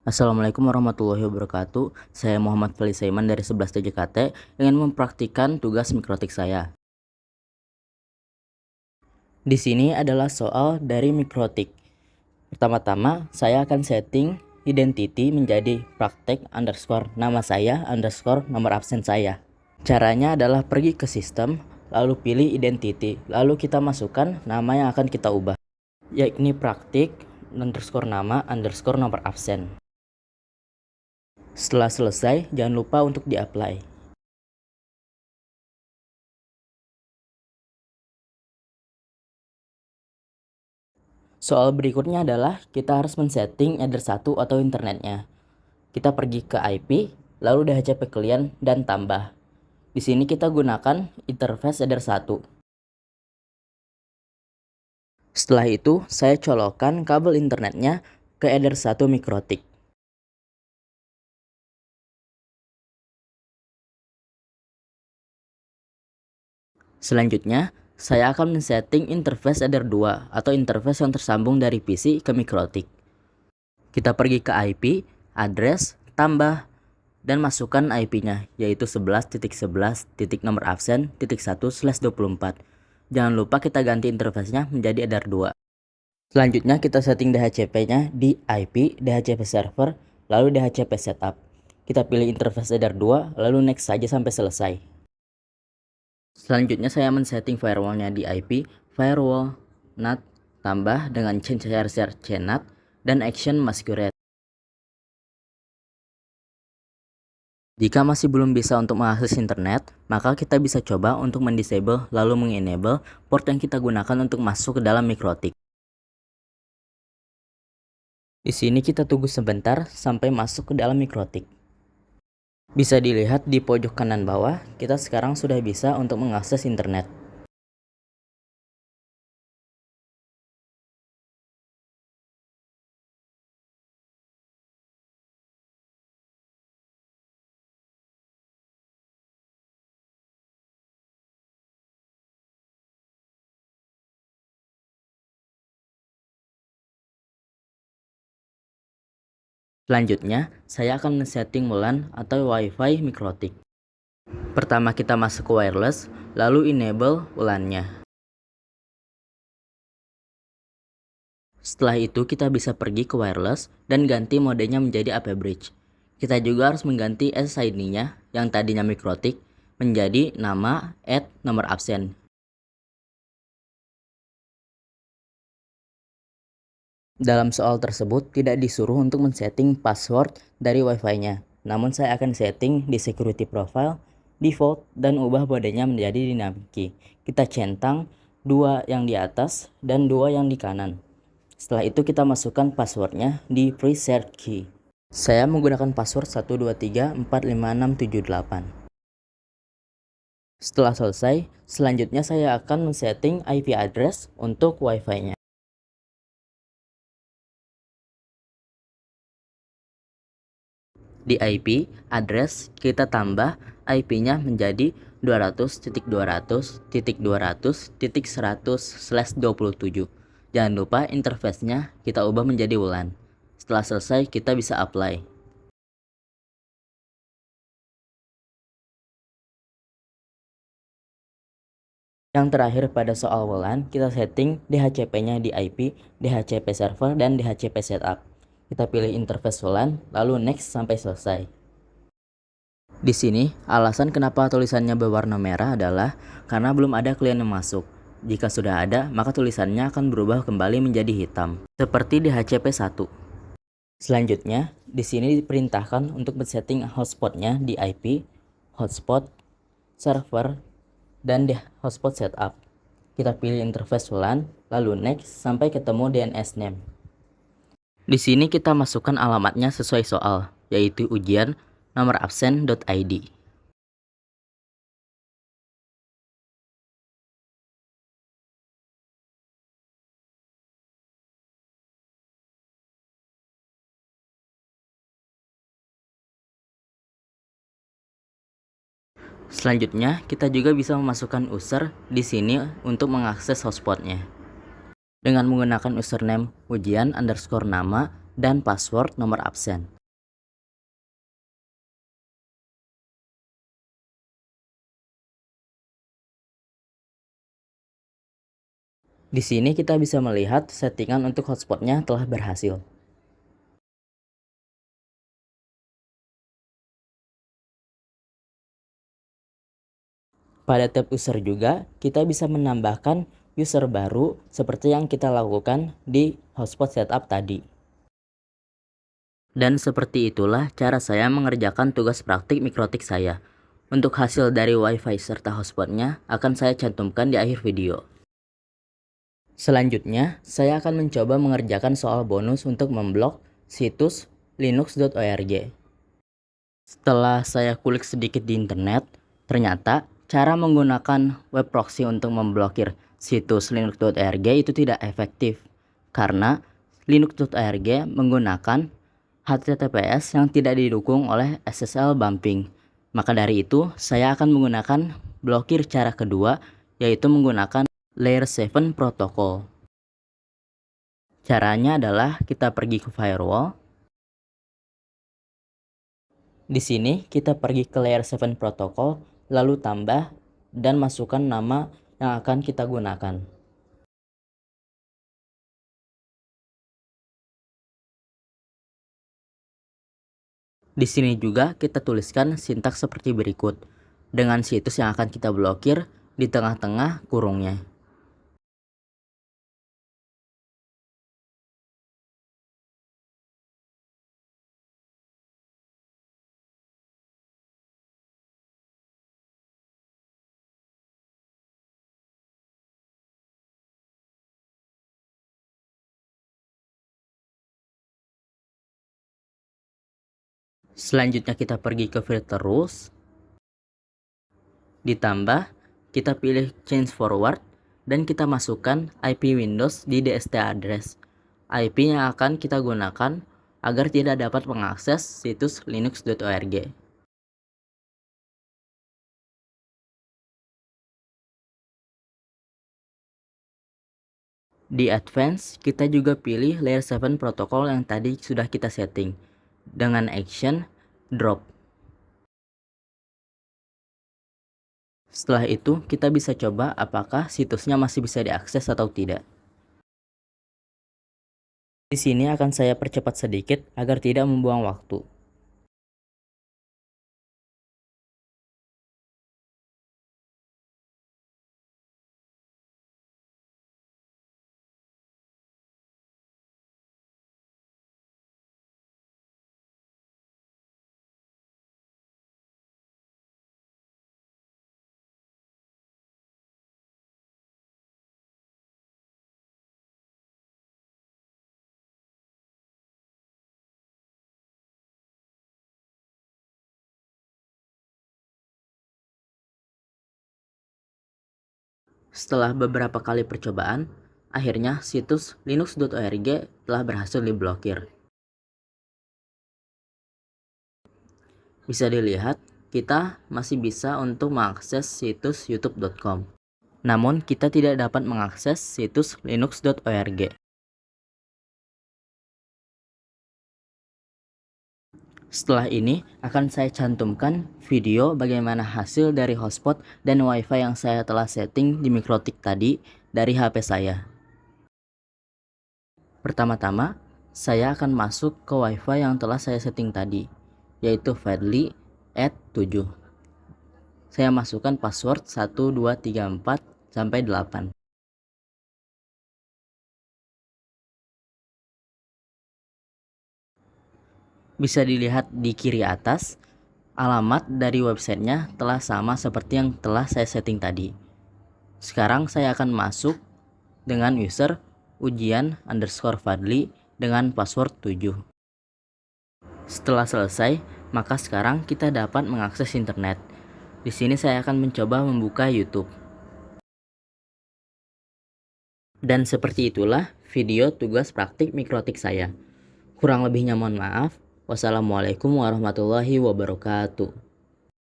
Assalamualaikum warahmatullahi wabarakatuh. Saya Muhammad Feli Saiman dari 11 TJKT ingin mempraktikkan tugas mikrotik saya. Di sini adalah soal dari mikrotik. Pertama-tama, saya akan setting identity menjadi praktek underscore nama saya underscore nomor absen saya. Caranya adalah pergi ke sistem, lalu pilih identity, lalu kita masukkan nama yang akan kita ubah, yakni praktik underscore nama underscore nomor absen. Setelah selesai, jangan lupa untuk di-apply. Soal berikutnya adalah kita harus men-setting header 1 atau internetnya. Kita pergi ke IP, lalu DHCP client dan tambah. Di sini kita gunakan interface header 1. Setelah itu, saya colokkan kabel internetnya ke header 1 mikrotik. Selanjutnya, saya akan men-setting interface header 2 atau interface yang tersambung dari PC ke mikrotik. Kita pergi ke IP, address, tambah, dan masukkan IP-nya, yaitu 11.11.nomor absen .1/24. Jangan lupa kita ganti interface-nya menjadi header 2. Selanjutnya kita setting DHCP-nya di IP, DHCP server, lalu DHCP setup. Kita pilih interface header 2, lalu next saja sampai selesai. Selanjutnya saya men-setting firewall-nya di IP, firewall, NAT, tambah dengan change share CNAT, dan action masquerade. Jika masih belum bisa untuk mengakses internet, maka kita bisa coba untuk mendisable lalu mengenable port yang kita gunakan untuk masuk ke dalam mikrotik. Di sini kita tunggu sebentar sampai masuk ke dalam mikrotik. Bisa dilihat di pojok kanan bawah, kita sekarang sudah bisa untuk mengakses internet. Selanjutnya, saya akan men-setting WLAN atau WiFi mikrotik. Pertama kita masuk ke wireless, lalu enable WLAN-nya. Setelah itu kita bisa pergi ke wireless dan ganti modenya menjadi AP bridge. Kita juga harus mengganti SSID-nya yang tadinya mikrotik menjadi nama @nomor absen. Dalam soal tersebut tidak disuruh untuk men-setting password dari Wi-Fi-nya. Namun saya akan setting di security profile, default, dan ubah modenya menjadi dynamic key. Kita centang 2 yang di atas dan 2 yang di kanan. Setelah itu kita masukkan passwordnya di preset key. Saya menggunakan password 123456778. Setelah selesai, selanjutnya saya akan men-setting IP address untuk Wi-Fi-nya. Di IP address kita tambah IP-nya menjadi 200.200.200.100/27. Jangan lupa interface-nya kita ubah menjadi WLAN. Setelah selesai kita bisa apply. Yang terakhir pada soal WLAN, kita setting DHCP-nya di IP, DHCP server, dan DHCP setup. Kita pilih interface WLAN, lalu next sampai selesai. Di sini, alasan kenapa tulisannya berwarna merah adalah karena belum ada klien yang masuk. Jika sudah ada, maka tulisannya akan berubah kembali menjadi hitam, seperti di HCP1. Selanjutnya, di sini diperintahkan untuk men-setting hotspot-nya di IP, hotspot, server, dan di hotspot setup. Kita pilih interface WLAN, lalu next sampai ketemu DNS name. Di sini kita masukkan alamatnya sesuai soal, yaitu ujian nomor absen.id. Selanjutnya, kita juga bisa memasukkan user di sini untuk mengakses hotspotnya. Dengan menggunakan username ujian underscore nama dan password nomor absen. Di sini kita bisa melihat settingan untuk hotspotnya telah berhasil. Pada tab user juga, kita bisa menambahkan user baru seperti yang kita lakukan di hotspot setup tadi. Dan seperti itulah cara saya mengerjakan tugas praktik mikrotik saya. Untuk hasil dari WiFi serta hotspotnya akan saya cantumkan di akhir video. Selanjutnya, saya akan mencoba mengerjakan soal bonus untuk memblok situs linux.org. Setelah saya kulik sedikit di internet, ternyata cara menggunakan web proxy untuk memblokir situs linux.org itu tidak efektif karena linux.org menggunakan HTTPS yang tidak didukung oleh SSL bumping. Maka dari itu, saya akan menggunakan blokir cara kedua, yaitu menggunakan Layer 7 protokol. Caranya adalah kita pergi ke firewall. Di sini kita pergi ke Layer 7 protokol, lalu tambah dan masukkan nama yang akan kita gunakan. Di sini juga kita tuliskan sintaks seperti berikut, dengan situs yang akan kita blokir di tengah-tengah kurungnya. Selanjutnya kita pergi ke filter rules, ditambah kita pilih change forward dan kita masukkan IP Windows di DST address, IP yang akan kita gunakan agar tidak dapat mengakses situs linux.org. Di advance, kita juga pilih layer 7 protokol yang tadi sudah kita setting dengan action drop. Setelah itu, kita bisa coba apakah situsnya masih bisa diakses atau tidak. Di sini akan saya percepat sedikit agar tidak membuang waktu. Setelah beberapa kali percobaan, akhirnya situs linux.org telah berhasil diblokir. Bisa dilihat, kita masih bisa untuk mengakses situs youtube.com. Namun, kita tidak dapat mengakses situs linux.org. Setelah ini, akan saya cantumkan video bagaimana hasil dari hotspot dan wifi yang saya telah setting di mikrotik tadi dari HP saya. Pertama-tama, saya akan masuk ke wifi yang telah saya setting tadi, yaitu fadli@7. Saya masukkan password 1234 sampai 8. Bisa dilihat di kiri atas, alamat dari websitenya telah sama seperti yang telah saya setting tadi. Sekarang saya akan masuk dengan user ujian_fadli dengan password 7. Setelah selesai, maka sekarang kita dapat mengakses internet. Di sini saya akan mencoba membuka YouTube. Dan seperti itulah video tugas praktik mikrotik saya. Kurang lebihnya mohon maaf. Wassalamualaikum warahmatullahi wabarakatuh.